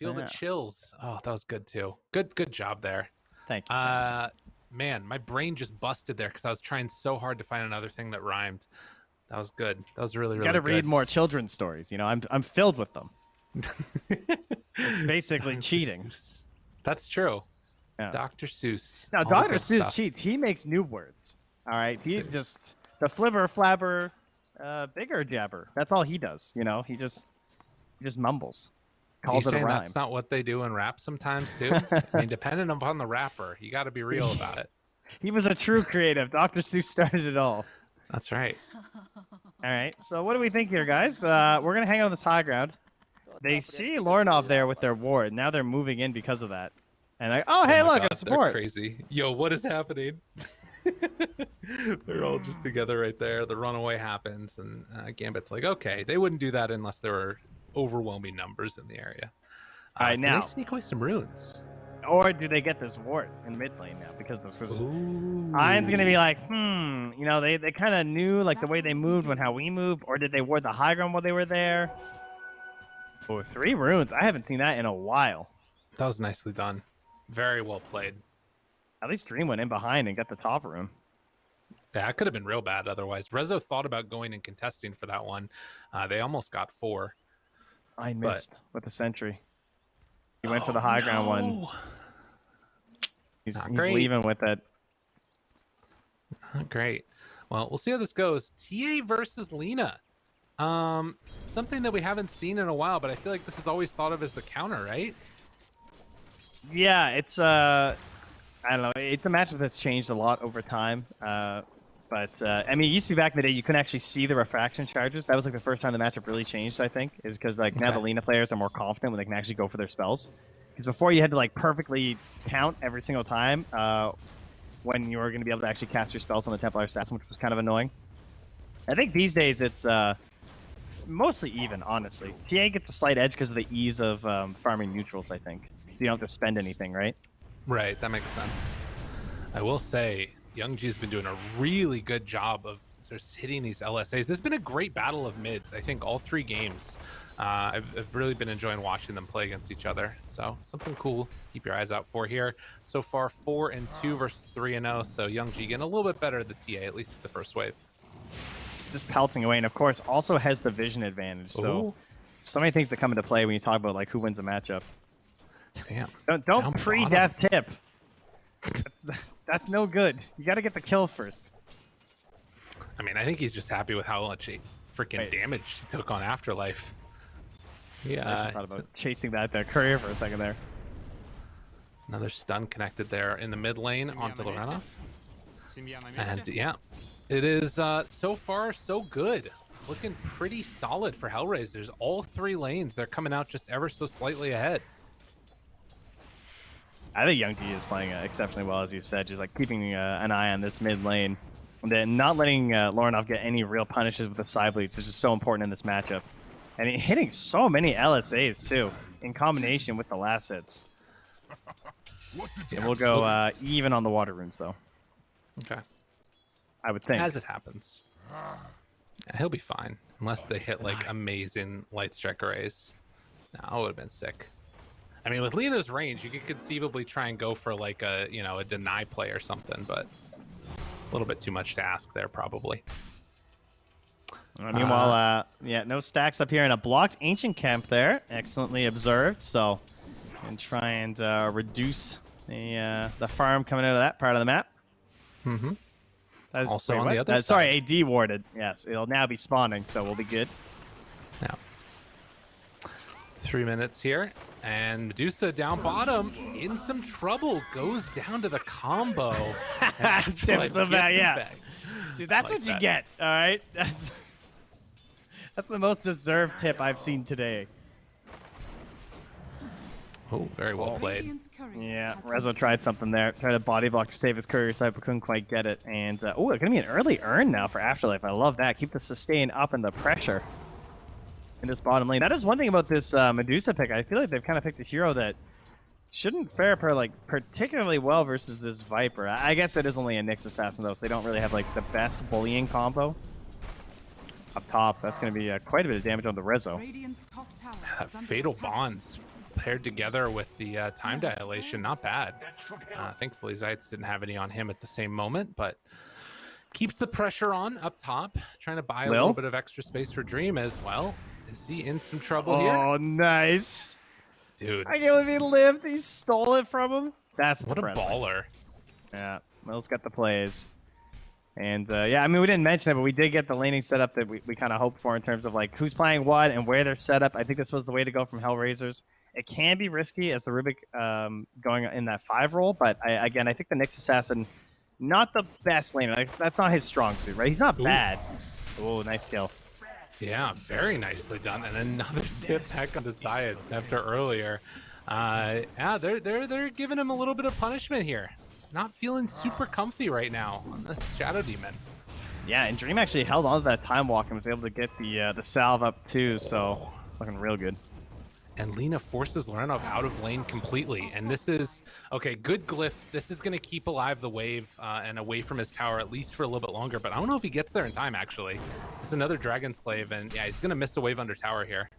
Feel the chills. Oh, that was good too. Good job there. Thank you. Man, my brain just busted there because I was trying so hard to find another thing that rhymed. That was good. That was really, really good. Got to read more children's stories. You know, I'm filled with them. It's basically cheating. Seuss. That's true. Yeah. Dr. Seuss. Now, All the Dr. good Seuss stuff. cheats. He makes new words. All right. He just the flibber flabber, bigger jabber. That's all he does. You know, he just mumbles. Calls it a saying rhyme. that's not what they do in rap sometimes too? I mean, depending upon the rapper, you got to be real about it. He was a true creative. Dr. Seuss started it all. That's right. All right. So what do we think here, guys? We're gonna hang on this high ground. They see Lornov there with their ward. Now they're moving in because of that. And like, oh hey, my look, God, it's they're support. crazy. Yo, what is happening? They're all just together right there. The runaway happens, and Gambit's like, okay, they wouldn't do that unless there were overwhelming numbers in the area. All right, can now. they sneak away some runes? Or do they get this ward in mid lane now? Because this is Ooh. I'm gonna be like, you know, they kind of knew like the way they moved when how we moved, or did they ward the high ground while they were there? Oh, 3 runes. I haven't seen that in a while. That was nicely done. Very well played. At least Dream went in behind and got the top rune. Yeah, it could have been real bad otherwise. Rezo thought about going and contesting for that one. They almost got 4. I missed with the sentry. He went for the high ground one. He's leaving with it. Not great. Well, we'll see how this goes. TA versus Lena. Something that we haven't seen in a while, but I feel like this is always thought of as the counter, right? Yeah, it's I don't know. It's a matchup that's changed a lot over time. But I mean, it used to be back in the day you couldn't actually see the refraction charges. That was like the first time the matchup really changed, I think, is because like now the Lena players are more confident when they can actually go for their spells. Because before you had to like perfectly count every single time when you were going to be able to actually cast your spells on the Templar Assassin, which was kind of annoying. I think these days it's mostly even, honestly. TA gets a slight edge because of the ease of farming neutrals, I think. So you don't have to spend anything, right? Right, that makes sense. I will say, Young G's been doing a really good job of sort of hitting these LSAs. This has been a great battle of mids, I think, all 3 games. I've really been enjoying watching them play against each other. So something cool. Keep your eyes out for here. So far, 4-2 versus 3-0. So Young G getting a little bit better at the TA, at least the first wave. Just pelting away, and of course also has the vision advantage. So many things that come into play when you talk about like who wins a matchup. Damn. Don't pre-death tip. That's no good. You got to get the kill first. I mean, I think he's just happy with how much freaking damage he took on Afterlife. Yeah. I thought about chasing that courier for a second there. Another stun connected there in the mid lane onto the runoff. And yeah, it is so far so good. Looking pretty solid for HellRaisers. All 3 lanes, they're coming out just ever so slightly ahead. I think Young G is playing exceptionally well, as you said, just like keeping an eye on this mid lane. And then not letting Lornov get any real punishes with the side bleeds is just so important in this matchup. And hitting so many LSAs, too, in combination with the last hits. And we'll go even on the water runes, though. Okay. I would think. As it happens. Yeah, he'll be fine. Unless they hit, like, amazing Light Strike arrays. No, it would have been sick. I mean, with Lena's range, you could conceivably try and go for, like, a deny play or something, but a little bit too much to ask there, probably. Meanwhile, yeah, no stacks up here, and a blocked Ancient Camp there. Excellently observed, so and try and reduce the farm coming out of that part of the map. Mm-hmm. Also on the other side. Sorry, AD warded. Yes, it'll now be spawning, so we'll be good. Now, 3 minutes here, and Medusa down bottom in some trouble. Goes down to the combo. Tips so bad, yeah. back. Dude, that's what you get. All right, that's the most deserved tip I've seen today. Oh, very well played. Yeah, Rezo tried something there. Tried a body block to save his courier side, but couldn't quite get it. And, oh, it's going to be an early earn now for Afterlife. I love that. Keep the sustain up and the pressure in this bottom lane. That is one thing about this Medusa pick. I feel like they've kind of picked a hero that shouldn't fare particularly well versus this Viper. I guess it is only a Nyx Assassin, though, so they don't really have, like, the best bullying combo. Up top, that's going to be quite a bit of damage on the Rezo. That Fatal Bonds paired together with the time dilation, not bad. Thankfully, Zaitz didn't have any on him at the same moment, but keeps the pressure on up top, trying to buy a little bit of extra space for Dream as well. Is he in some trouble here? Oh, nice. Dude. I can't believe he lived. He stole it from him. That's what depressing. A baller. Yeah, Will's got the plays. And, yeah, I mean, we didn't mention it, but we did get the laning setup that we kind of hoped for in terms of, like, who's playing what and where they're set up. I think this was the way to go from HellRaisers. It can be risky as the Rubik going in that 5 role, but, again, I think the Nyx Assassin, not the best laner. Like, that's not his strong suit, right? He's not bad. Oh, nice kill. Yeah, very nicely done. And another tip back onto Zaitz after earlier. Yeah, they're giving him a little bit of punishment here. Not feeling super comfy right now on this Shadow Demon. Yeah, and Dream actually held on to that time walk and was able to get the salve up too, so looking real good. And Lina forces Lorenov out of lane completely. And this is, okay, good glyph. This is going to keep alive the wave and away from his tower at least for a little bit longer. But I don't know if he gets there in time, actually. It's another Dragon Slave, and yeah, he's going to miss a wave under tower here.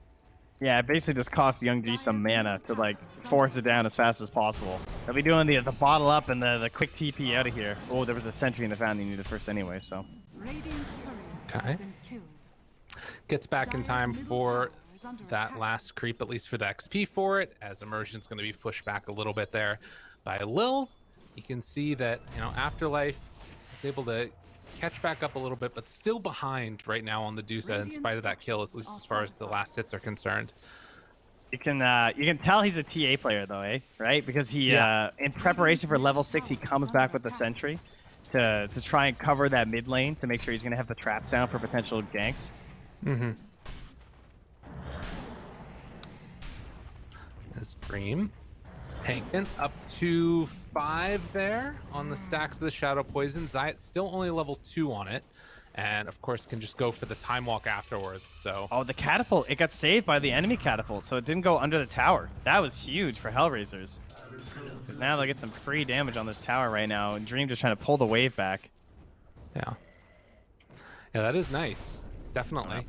Yeah, it basically just costs Young G some mana to, like, force it down as fast as possible. They'll be doing the bottle up and the quick TP out of here. Oh, there was a sentry in the fountain he needed first anyway, so. Okay. Gets back in time for that last creep, at least for the XP for it, as Immersion's going to be pushed back a little bit there by Lil. You can see that, you know, Afterlife is able to catch back up a little bit, but still behind right now on the Dusa in spite of that kill, at least as far as the last hits are concerned. You can tell he's a TA player though, eh? Right? Because he in preparation for level 6, he comes back with the sentry to try and cover that mid lane to make sure he's gonna have the traps down for potential ganks. Mm-hmm. As Dream tanking up to 5 there on the stacks of the Shadow Poison. Zaitz still only level 2 on it, and of course can just go for the time walk afterwards. So the catapult, it got saved by the enemy catapult, so it didn't go under the tower. That was huge for HellRaisers, because now they'll get some free damage on this tower right now, and Dream just trying to pull the wave back. Yeah, that is nice, definitely. Yeah.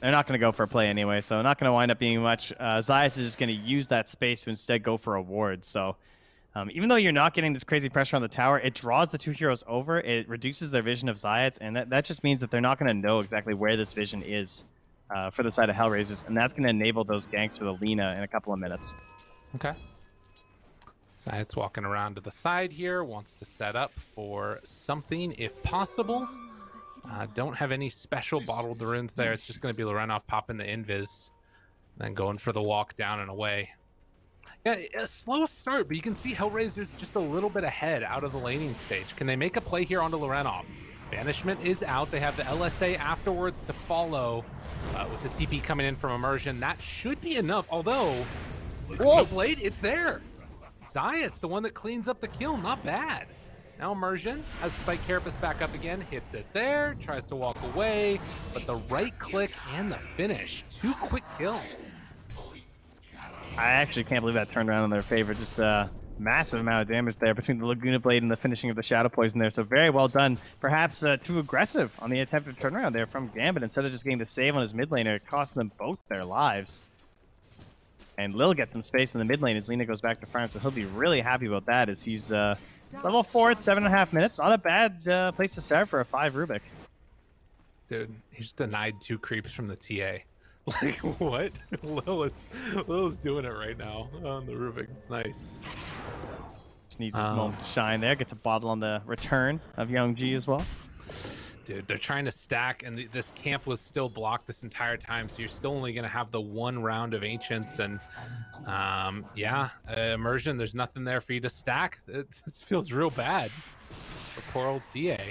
They're not going to go for a play anyway, so not going to wind up being much. Zaitz is just going to use that space to instead go for a ward. So even though you're not getting this crazy pressure on the tower, it draws the 2 heroes over. It reduces their vision of Zaitz, and that just means that they're not going to know exactly where this vision is for the side of HellRaisers, and that's going to enable those ganks for the Lina in a couple of minutes. Okay. Zaitz walking around to the side here, wants to set up for something if possible. Don't have any special bottled runes there. It's just going to be Lorenov popping the invis, then going for the walk down and away. Yeah, a slow start, but you can see HellRaisers just a little bit ahead out of the laning stage. Can they make a play here onto Lorenov? Banishment is out. They have the LSA afterwards to follow with the TP coming in from Immersion. That should be enough, although, whoa, Blade, it's there. Zaitz, the one that cleans up the kill, not bad. Now Immersion has Spike Carapace back up again, hits it there, tries to walk away, but the right click and the finish. 2 quick kills. I actually can't believe that turned around in their favor. Just a massive amount of damage there between the Laguna Blade and the finishing of the Shadow Poison there. So very well done. Perhaps too aggressive on the attempted turnaround there from Gambit. Instead of just getting the save on his mid laner, it cost them both their lives. And Lil gets some space in the mid lane as Lina goes back to farm, so he'll be really happy about that as he's level 4 at 7.5 minutes. Not a bad place to start for a 5 Rubik. Dude, he's denied 2 creeps from the TA. Like, what? Lil's doing it right now on the Rubik. It's nice. Just needs this moment to shine there. Gets a bottle on the return of Young G as well. Dude, they're trying to stack, and this camp was still blocked this entire time, so you're still only going to have the 1 round of Ancients, and yeah, Immersion, there's nothing there for you to stack. This feels real bad for poor old TA.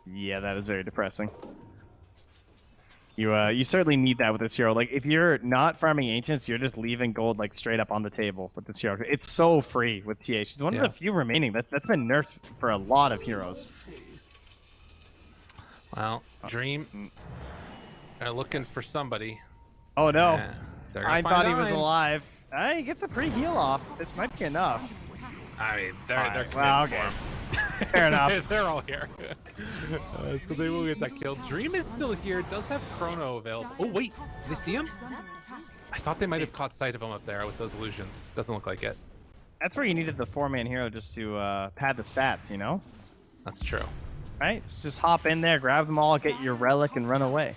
Yeah, that is very depressing. You certainly need that with this hero. Like, if you're not farming Ancients, you're just leaving gold, like, straight up on the table with this hero. It's so free with TA. She's one of the few remaining. That's been nerfed for a lot of heroes. Well, Dream are looking for somebody. Oh no! I thought he was alive. He gets a pretty heal off. This might be enough. I mean, they're well, okay. Fair enough. They're all here. So they will get that kill. Dream is still here. Does have Chrono available. Oh wait, did they see him? I thought they might have caught sight of him up there with those illusions. Doesn't look like it. That's where you needed the 4-man hero just to pad the stats, you know? That's true. Right? Just hop in there, grab them all, get your relic, and run away.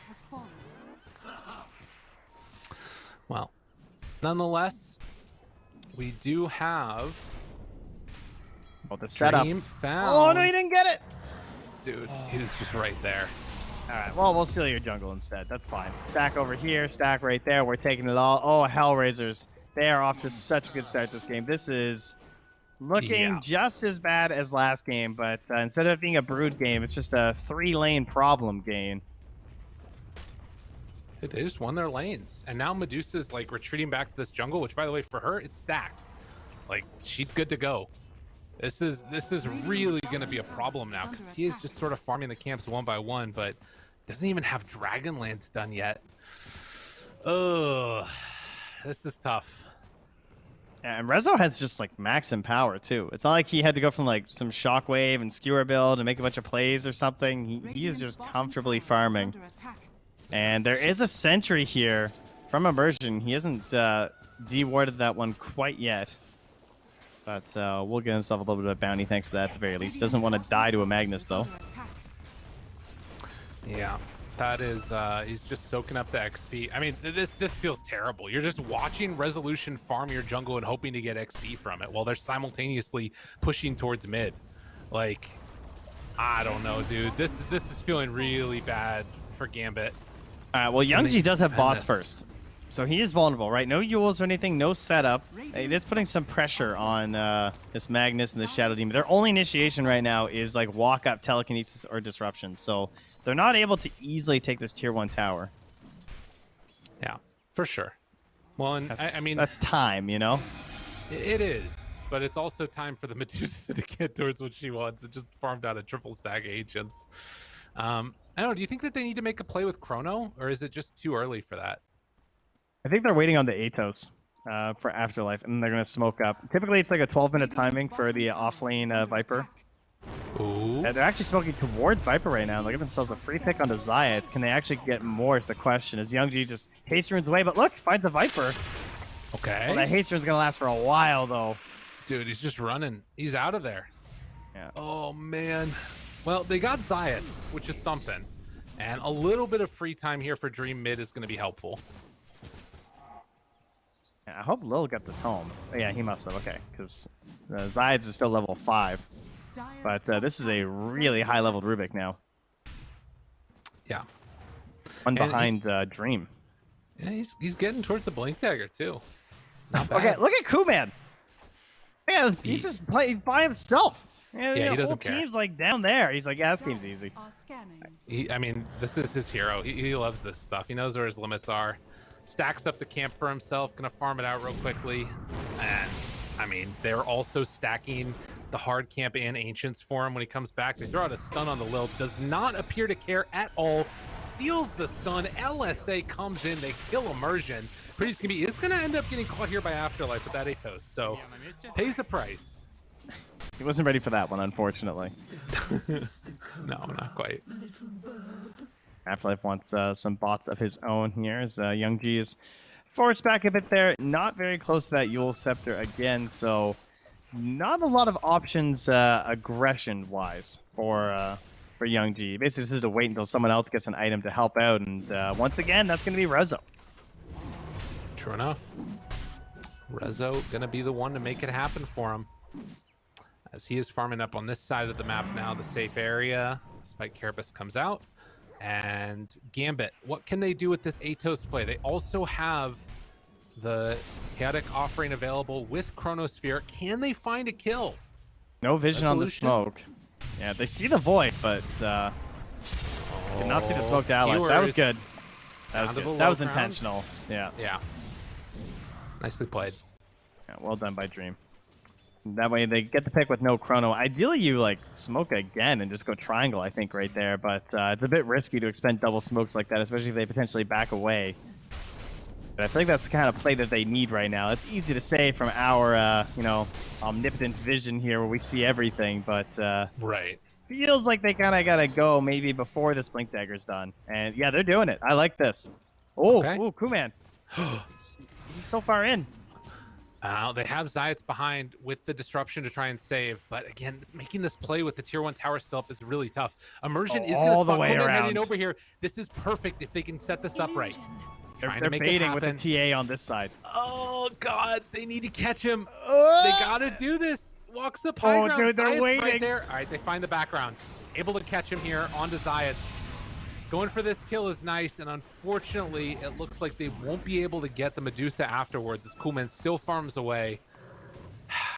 Well, nonetheless, we do have the setup. Dream found. Oh, no, you didn't get it! Dude, he was just right there. All right, well, we'll steal your jungle instead. That's fine. Stack over here, stack right there. We're taking it all. Oh, HellRaisers. They are off to such a good start this game. This is looking just as bad as last game, but instead of it being a brood game, it's just a 3-lane problem game. Dude, they just won their lanes. And now Medusa's like retreating back to this jungle, which by the way, for her, it's stacked. Like, she's good to go. This is really going to be a problem now because he is just sort of farming the camps one by one, but doesn't even have Dragonlance done yet. Oh, this is tough. Yeah, and Rezo has just like max in power too. It's not like he had to go from like some shockwave and skewer build and make a bunch of plays or something. He is just comfortably farming. And there is a sentry here from Immersion. He hasn't dewarded that one quite yet. But we'll give himself a little bit of bounty thanks to that at the very least. Doesn't want to die to a Magnus, though. Yeah, that is, he's just soaking up the XP. I mean, this feels terrible. You're just watching Resolution farm your jungle and hoping to get XP from it while they're simultaneously pushing towards mid. Like, I don't know, dude. This is feeling really bad for Gambit. All right, well, Youngji does have bots first. So he is vulnerable, right? No Yules or anything, no setup. It is putting some pressure on this Magnus and the Shadow Demon. Their only initiation right now is like walk up, telekinesis, or disruption. So they're not able to easily take this tier 1 tower. Yeah, for sure. Well, and I mean, that's time, you know? It is, but it's also time for the Medusa to get towards what she wants and just farm down a triple stack agents. I don't know, do you think that they need to make a play with Chrono, or is it just too early for that? I think they're waiting on the Atos for Afterlife, and they're going to smoke up. Typically, it's like a 12-minute timing for the off-lane Viper. Ooh. They're actually smoking towards Viper right now. They get themselves a free pick onto Zaya. Can they actually get more is the question. As Youngji just haste runes away, but look, finds a Viper. Okay. Well, that haste rune's going to last for a while, though. Dude, he's just running. He's out of there. Yeah. Oh, man. Well, they got Zayats, which is something. And a little bit of free time here for Dream mid is going to be helpful. I hope Lil got this home. Oh, yeah, he must have. Okay, because Zayats is still level 5. But this is a really high-leveled Rubik now. Yeah. One behind Dream. Yeah, he's getting towards the Blink Dagger, too. Not bad. Okay, look at Kuman. Yeah, he's just playing by himself. Yeah, he the doesn't whole care. team's like down there. He's like, yeah, this game's easy. I mean, this is his hero. He loves this stuff. He knows where his limits are. Stacks up the camp for himself, gonna farm it out real quickly. And I mean, they're also stacking the hard camp and ancients for him when he comes back. They throw out a stun on the Lil, does not appear to care at all, steals the stun. LSA comes in, they kill Immersion. Pretty Skibby is gonna end up getting caught here by Afterlife with that Atos, so pays the price. He wasn't ready for that one, unfortunately. No, not quite. Afterlife wants some bots of his own here as Youngji is forced back a bit there. Not very close to that Yule Scepter again, so not a lot of options aggression-wise for Youngji. Basically, this is to wait until someone else gets an item to help out, and once again, that's going to be Rezo. True enough. Rezo going to be the one to make it happen for him. As he is farming up on this side of the map now, the safe area. Spike Carapace comes out. And Gambit, what can they do with this Atos play? They also have the Chaotic Offering available with Chronosphere. Can they find a kill? No vision on the smoke. Yeah, they see the Void, but did not see the smoked allies. That was good. That was good. That was intentional. Yeah. Yeah. Nicely played. Yeah, well done by Dream. That way they get the pick with no chrono. Ideally, you like smoke again and just go triangle, I think, right there. But it's a bit risky to expend double smokes like that, especially if they potentially back away. But I feel like that's the kind of play that they need right now. It's easy to say from our, you know, omnipotent vision here where we see everything, but right. Feels like they kind of got to go maybe before this Blink Dagger's done. And yeah, they're doing it. I like this. Oh, okay. Ooh, Kuman. He's so far in. They have Zayats behind with the disruption to try and save, but again, making this play with the tier 1 tower still up is really tough. Immersion is going to spot Coleman heading over here. This is perfect if they can set this up right. They're baiting with the TA on this side. Oh God, they need to catch him. They gotta do this. Walks up high ground. Dude, they're waiting. Right there. All right, they find the background. Able to catch him here onto Zayats. Going for this kill is nice, and unfortunately, it looks like they won't be able to get the Medusa afterwards as Coolman still farms away.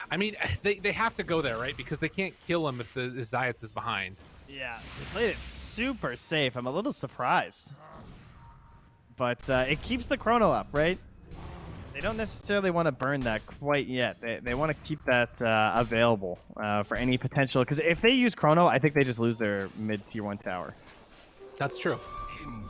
I mean, they have to go there, right? Because they can't kill him if the Zayats is behind. Yeah, they played it super safe. I'm a little surprised. But it keeps the chrono up, right? They don't necessarily want to burn that quite yet. They want to keep that available for any potential. Because if they use chrono, I think they just lose their mid tier 1 tower. That's true.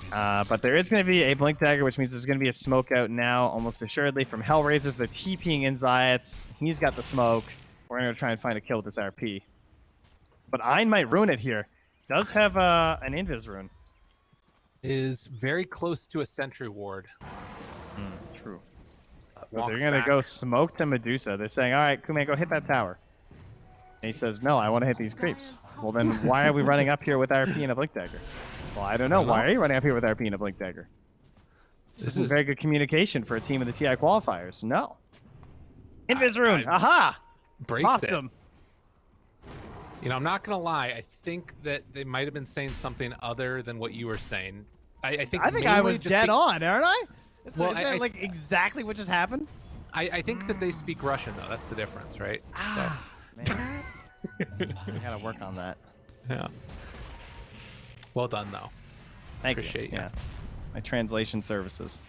But there is going to be a blink dagger, which means there's going to be a smoke out now, almost assuredly, from HellRaisers. They're TPing in Zayats. He's got the smoke. We're going to try and find a kill with this RP. But Ein might ruin it here. Does have an invis rune. Is very close to a sentry ward. True. But they're going to go smoke to Medusa. They're saying, all right, Kuman, go hit that tower. And he says, no, I want to hit these creeps. Well, then why are we running up here with RP and a blink dagger? Well, I don't know. Why are you running up here with RP and a blink dagger? This isn't very good communication for a team of the TI qualifiers. No. Invis rune. Aha! Breaks it. Him. You know, I'm not going to lie. I think that they might have been saying something other than what you were saying. I think I was dead on, aren't I? Well, isn't that like exactly what just happened? I think that they speak Russian, though. That's the difference, right? Ah, so. Man. I got to work on that. Yeah. Well done, though. Thank you. Appreciate you. Yeah. My translation services.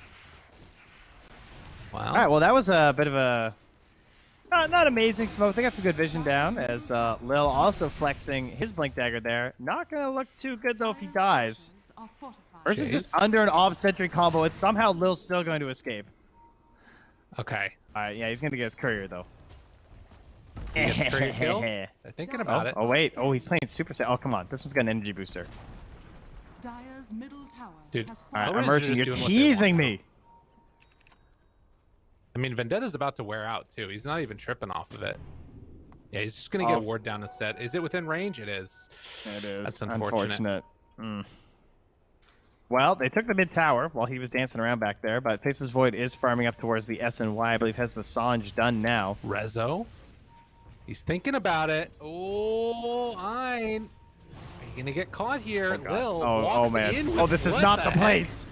Wow. All right, well, that was a bit of a not amazing smoke. They got some good vision down as Lil also flexing his blink dagger there. Not going to look too good, though, if he dies. Versus just under an ob sentry combo. It's somehow Lil's still going to escape. Okay. All right, yeah, he's going to get his courier, though. Kill? They're thinking about it. Oh, wait. Oh, he's playing super set. Oh, come on. This one's got an energy booster. Dude, all right, Immersion, you're teasing me. I mean, Vendetta's about to wear out, too. He's not even tripping off of it. Yeah, he's just going to get a ward down instead. Is it within range? It is. It is. That's unfortunate. Well, they took the mid tower while he was dancing around back there, but Faceless Void is farming up towards the SNY. I believe has the Sange done now. Rezo. He's thinking about it. Oh, Ein. Are you going to get caught here? Lil oh man. Oh, this is not the place.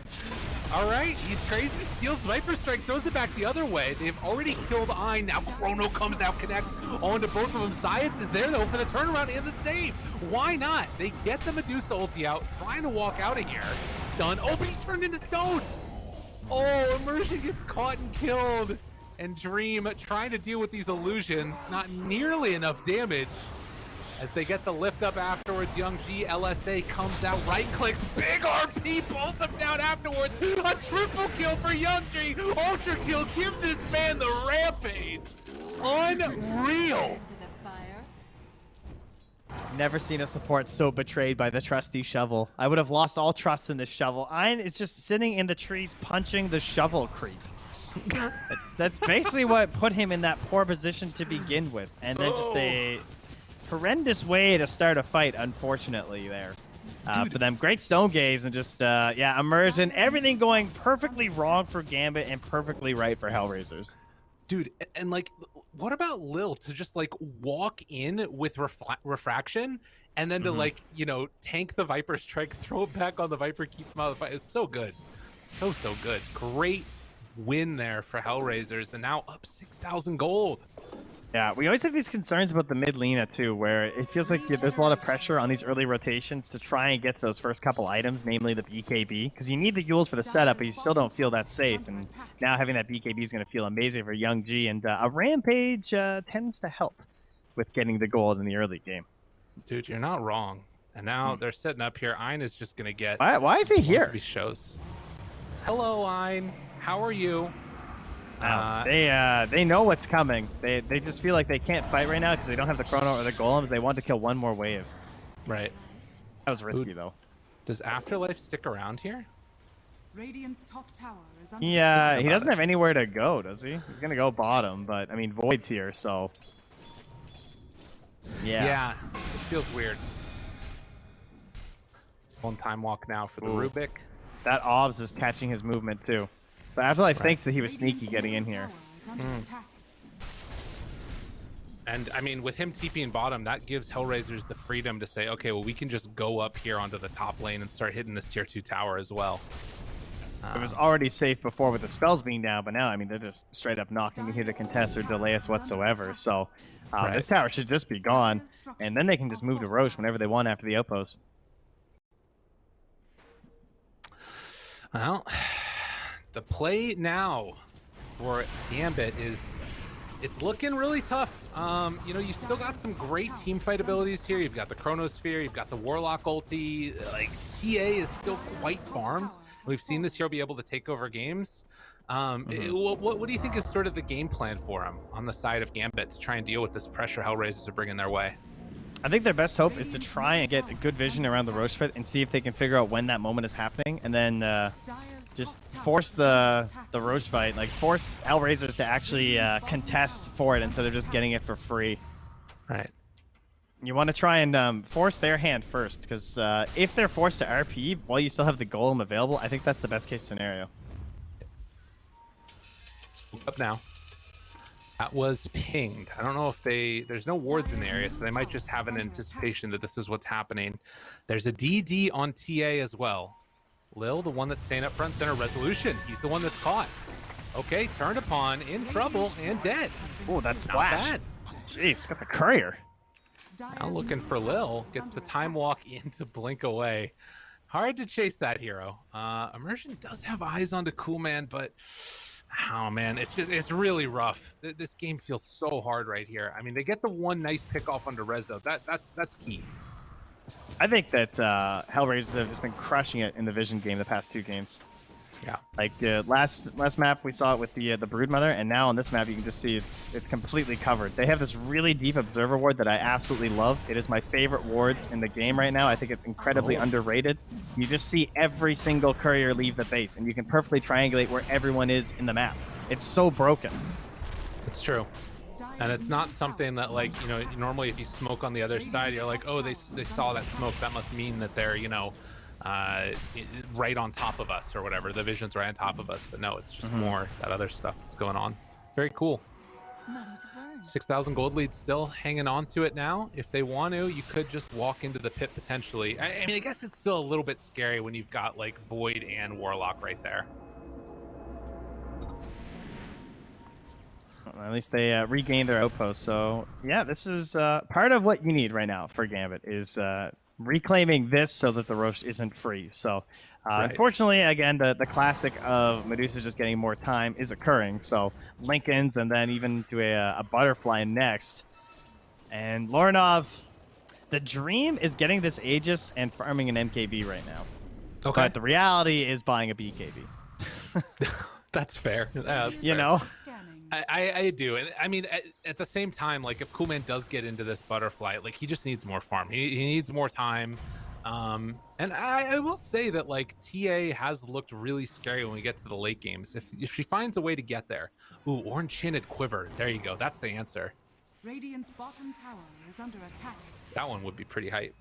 All right, he's crazy. Steals Viper Strike, throws it back the other way. They've already killed Ein. Now Chrono comes out, connects onto both of them. Zayats is there, though, for the turnaround and the save. Why not? They get the Medusa ulti out, trying to walk out of here. Stun. Oh, but he turned into stone. Oh, Immersion gets caught and killed. And Dream trying to deal with these illusions. Not nearly enough damage. As they get the lift up afterwards, Young G, LSA comes out, right clicks, big RP, pulls him down afterwards. A triple kill for Young G. Ultra kill, give this man the rampage. Unreal. Never seen a support so betrayed by the trusty shovel. I would have lost all trust in this shovel. Ein is just sitting in the trees punching the shovel creep. That's basically what put him in that poor position to begin with. And then just a horrendous way to start a fight, unfortunately, there. For them. Great stone gaze and just, yeah, Immersion. Everything going perfectly wrong for Gambit and perfectly right for HellRaisers. Dude, and like, what about Lil to just like walk in with refraction and then to like, you know, tank the Viper Strike, throw it back on the Viper, keep him out of the fight? It's so good. So good. Great win there for HellRaisers and now up 6,000 gold. Yeah, we always have these concerns about the mid Lena too, where it feels like there's a lot of pressure on these early rotations to try and get to those first couple items, namely the BKB, because you need the Yules for the setup, but you still don't feel that safe. And now having that BKB is going to feel amazing for Young G, and a Rampage tends to help with getting the gold in the early game. Dude, you're not wrong. And now they're setting up here. Ein is just going to get... Why is he here? These shows. Hello, Ein. How are you? They know what's coming. They just feel like they can't fight right now because they don't have the Chrono or the Golems. They want to kill one more wave. Right. That was risky though. Does Afterlife stick around here? Radiant's top tower is under Yeah, he doesn't it. have anywhere to go, does he? He's gonna go bottom, but I mean, Void's here, so Yeah, it feels weird. One time walk now for the Rubik. That Obs is catching his movement too. So Afterlife thinks that he was Radiant's sneaky getting in here. tower is under attack. And I mean, with him TPing bottom, that gives HellRaisers the freedom to say, okay, well, we can just go up here onto the top lane and start hitting this tier 2 tower as well. It was already safe before with the spells being down, but now, I mean, they're just straight up not going to hit a contest or delay us whatsoever. So this tower should just be gone, and then they can just move to Roche whenever they want after the outpost. Well, the play now for Gambit is, it's looking really tough. You know, you've still got some great team fight abilities here. You've got the Chronosphere, you've got the Warlock ulti. Like, TA is still quite farmed. We've seen this hero be able to take over games. What do you think is sort of the game plan for him on the side of Gambit to try and deal with this pressure HellRaisers are bringing their way? I think their best hope is to try and get a good vision around the Roche pit and see if they can figure out when that moment is happening, and then just force the Roche fight, like force HellRaisers to actually contest for it instead of just getting it for free. Right. You want to try and force their hand first, because if they're forced to RP while you still have the golem available, I think that's the best case scenario. Up now. That was pinged. I don't know if there's no wards in the area, so they might just have an anticipation that this is what's happening. There's a DD on TA as well. Lil, the one that's staying up front center. Resolution, he's the one that's caught. Okay, turned upon, in trouble, and dead. Oh, that splash. Not bad. Jeez, got the courier. Now looking for Lil, gets the time walk in to blink away. Hard to chase that hero. Immersion does have eyes onto Coolman, but oh man, it's really rough. This game feels so hard right here. I mean, they get the one nice pick off onto Rezo. That's key. I think that HellRaisers have just been crushing it in the Vision game the past 2 games. Yeah. Like the last map we saw it with the Broodmother, and now on this map you can just see it's completely covered. They have this really deep observer ward that I absolutely love. It is my favorite wards in the game right now. I think it's incredibly underrated. You just see every single courier leave the base, and you can perfectly triangulate where everyone is in the map. It's so broken. It's true. And it's not something that, like, you know, normally if you smoke on the other side, you're like, oh, they saw that smoke. That must mean that they're, you know, right on top of us or whatever. The vision's right on top of us. But no, it's just more that other stuff that's going on. Very cool. 6,000 gold lead still hanging on to it now. If they want to, you could just walk into the pit potentially. I mean, I guess it's still a little bit scary when you've got like Void and Warlock right there. At least they regained their outpost. So yeah, this is part of what you need right now for Gambit is reclaiming this so that the Roche isn't free. So unfortunately, again, the classic of Medusa just getting more time is occurring. So Lincoln's and then even to a butterfly next. And Lorinov, the dream is getting this Aegis and farming an MKB right now. Okay. But the reality is buying a BKB. That's fair. You know? I do. And I mean, at the same time, like if Coolman does get into this butterfly, like he just needs more farm. He needs more time. And I will say that like TA has looked really scary when we get to the late games. If she finds a way to get there. Ooh, Orange Chinted Quiver. There you go. That's the answer. Radiant's bottom tower is under attack. That one would be pretty hype.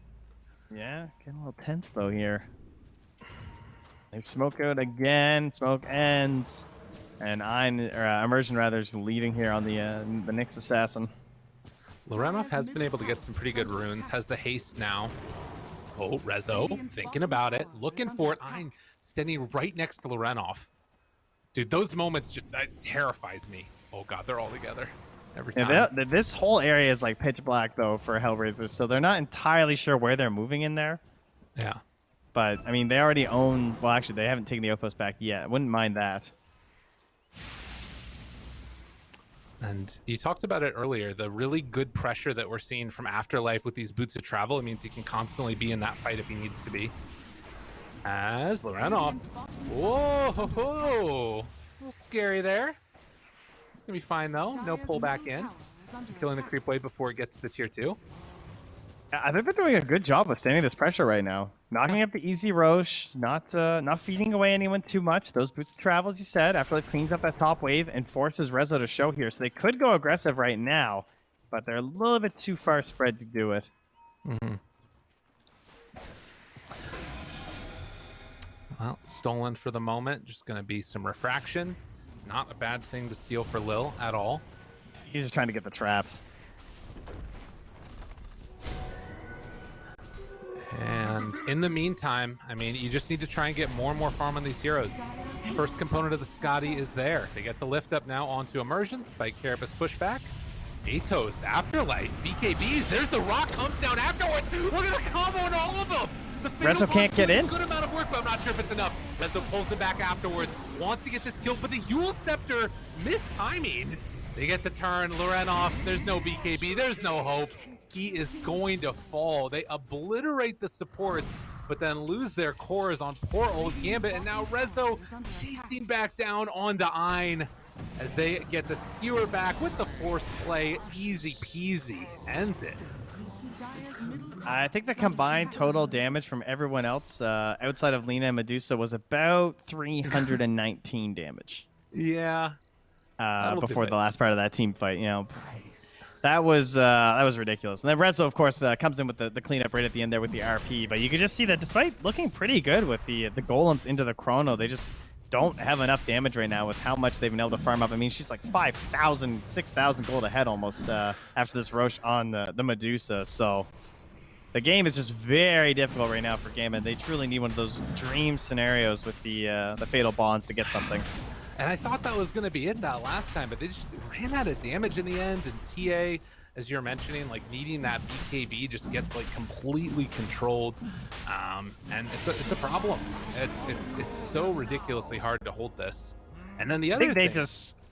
Yeah, getting a little tense though here. They smoke out again. Smoke ends. And Immersion rather is leading here on the Nyx Assassin. Lorenov has been able to get some pretty good runes. Has the haste now. Oh, Rezo, thinking about it, looking for it. I'm standing right next to Lorenov. Dude, those moments just terrifies me. Oh god, they're all together every time. Yeah, this whole area is like pitch black though for HellRaisers, so they're not entirely sure where they're moving in there. Yeah. But I mean, they already own. Well, actually, they haven't taken the outpost back yet. I wouldn't mind that. And you talked about it earlier, the really good pressure that we're seeing from Afterlife with these boots of travel. It means he can constantly be in that fight if he needs to be. As Lorenov. Whoa, ho, ho. A little scary there. It's gonna be fine though. No pull back in. Killing the creep wave before it gets to the tier 2. I think they're doing a good job of standing this pressure right now. Knocking up the easy Roche, not feeding away anyone too much. Those boots of travel, as you said, after they cleans up that top wave and forces Rezo to show here. So they could go aggressive right now, but they're a little bit too far spread to do it. Mm-hmm. Well, stolen for the moment. Just going to be some refraction. Not a bad thing to steal for Lil at all. He's just trying to get the traps. And in the meantime, I mean, you just need to try and get more and more farm on these heroes. First component of the Scotty is there. They get the lift up now onto Immersion. Spike Carapace pushback. Atos, Afterlife, BKBs. There's the rock comes down afterwards. Look at the combo on all of them. Rezo can't get in. Good amount of work, but I'm not sure if it's enough. Rezo pulls them back afterwards. Wants to get this kill, but the Yule Scepter mistiming. They get the turn. Loren off. There's no BKB. There's no hope. He is going to fall. They obliterate the supports, but then lose their cores on poor old Gambit. And now Rezo chasing back down onto Ein as they get the skewer back with the force play. Easy peasy. Ends it. I think the combined total damage from everyone else outside of Lina and Medusa was about 319 damage. Yeah. Before the last part of that team fight, you know. That was ridiculous. And then Rezo, of course, comes in with the cleanup right at the end there with the RP. But you could just see that despite looking pretty good with the golems into the chrono, they just don't have enough damage right now with how much they've been able to farm up. I mean, she's like 5,000, 6,000 gold ahead almost after this Roche on the Medusa. So the game is just very difficult right now for Gambit. They truly need one of those dream scenarios with the Fatal Bonds to get something. And I thought that was going to be it that last time, but they just ran out of damage in the end. And TA, as you're mentioning, like needing that BKB just gets like completely controlled, and it's a problem. It's so ridiculously hard to hold this. And then the other thing,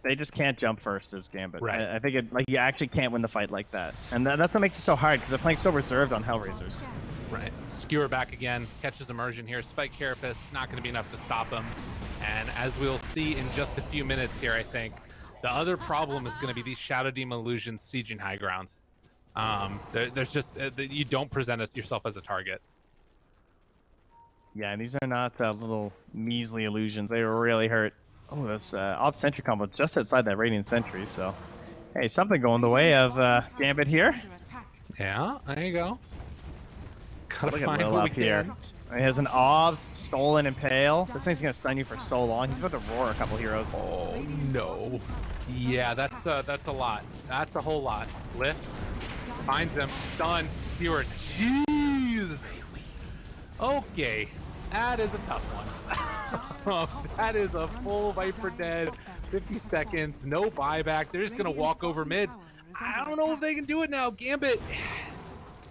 they just can't jump first as Gambit. Right. I think like you actually can't win the fight like that, and that's what makes it so hard because they're playing so reserved on HellRaisers. Right. Skewer back again, catches Immersion here. Spike Carapace, not going to be enough to stop him. And as we'll see in just a few minutes here, I think, the other problem is going to be these Shadow Demon Illusions sieging high grounds. There's just, you don't present yourself as a target. Yeah, and these are not little measly illusions. They really hurt. Oh, this Op Sentry combo just outside that Radiant Sentry, so... Hey, something going the way of Gambit here. Yeah, there you go. Gotta Look find at Lil what we up here. can. He has an Obs, Stolen, Impale. This thing's gonna stun you for so long. He's about to roar a couple heroes. Oh no. Yeah, that's a lot. That's a whole lot. Lift. Finds him. Stun. Skewered. Jeez. Okay. That is a tough one. That is a full Viper dead. 50 seconds. No buyback. They're just gonna walk over mid. I don't know if they can do it now. Gambit.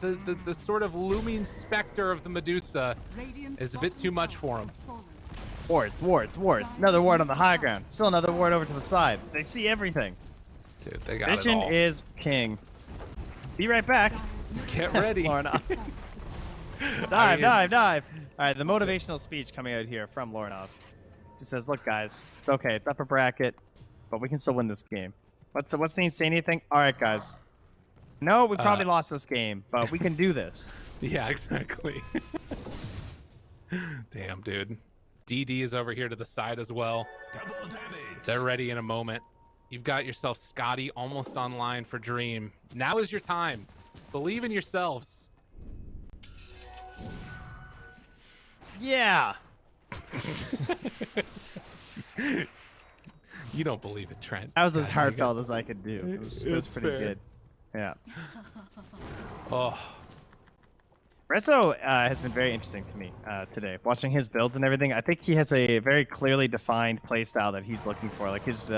The sort of looming specter of the Medusa is a bit too much for him. Wards, wards, wards. Another ward on the high ground. Still another ward over to the side. They see everything. Dude, they got Vision it all. is king. Be right back. Get ready. Lorna. Dive. All right, the motivational speech coming out here from Lornov. He says, look, guys, it's okay. It's upper bracket, but we can still win this game. What's the insane thing? All right, guys. No, we probably lost this game, but we can do this. Yeah, exactly. Damn, dude. DD is over here to the side as well. Double damage. They're ready in a moment. You've got yourself Scotty almost online for Dream. Now is your time. Believe in yourselves. Yeah. You don't believe it, Trent. That was as God, heartfelt as I could do. It was It's pretty fair. good. Yeah. Oh, Rezo has been very interesting to me today. Watching his builds and everything, I think he has a very clearly defined playstyle that he's looking for. Like his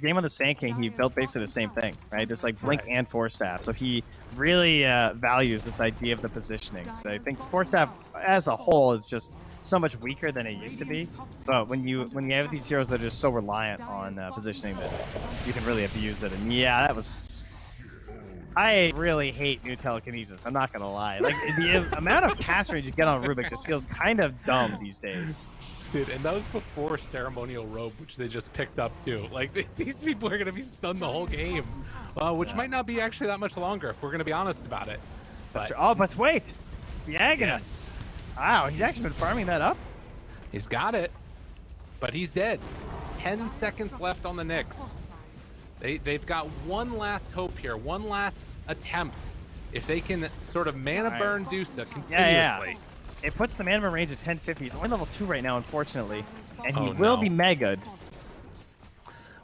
game on the Sand King, he built basically the same thing, right? Just like Blink and Force Staff. So he really values this idea of the positioning. So I think Force Staff as a whole is just so much weaker than it used to be. But when you have these heroes that are just so reliant on positioning that you can really abuse it. And yeah, that was... I really hate new telekinesis. I'm not gonna lie. Like the amount of cast range you get on Rubik just feels kind of dumb these days. dude, and that was before Ceremonial Robe, which they just picked up too. Like these people are gonna be stunned the whole game, which might not be actually that much longer if we're gonna be honest about it. But wait, the Aghanim. Yes. Wow, he's actually been farming that up. He's got it, but he's dead. 10 seconds left on the Nyx. They've got one last hope here, one last attempt. If they can sort of mana burn Dusa continuously. Yeah. It puts the mana burn range at 1050. He's only level 2 right now, unfortunately. And he will be megaed.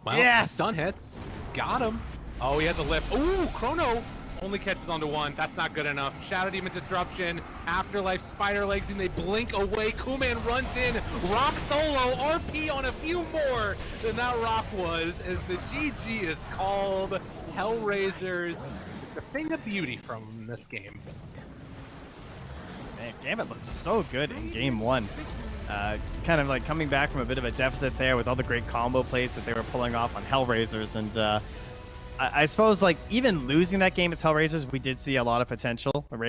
Well, yes! stun hits. Got him. Oh, he had the lip. Ooh, Chrono only catches onto one. That's not good enough. Shadow Demon Disruption, Afterlife, Spider Legs, and they blink away. Kuman runs in. Rock solo. RP on a few more than that Rock was, as the GG is called. HellRaisers. It's a thing of beauty from this game. Man, Gambit looks so good in game 1. Kind of like coming back from a bit of a deficit there with all the great combo plays that they were pulling off on HellRaisers. And I suppose like even losing that game as HellRaisers, we did see a lot of potential.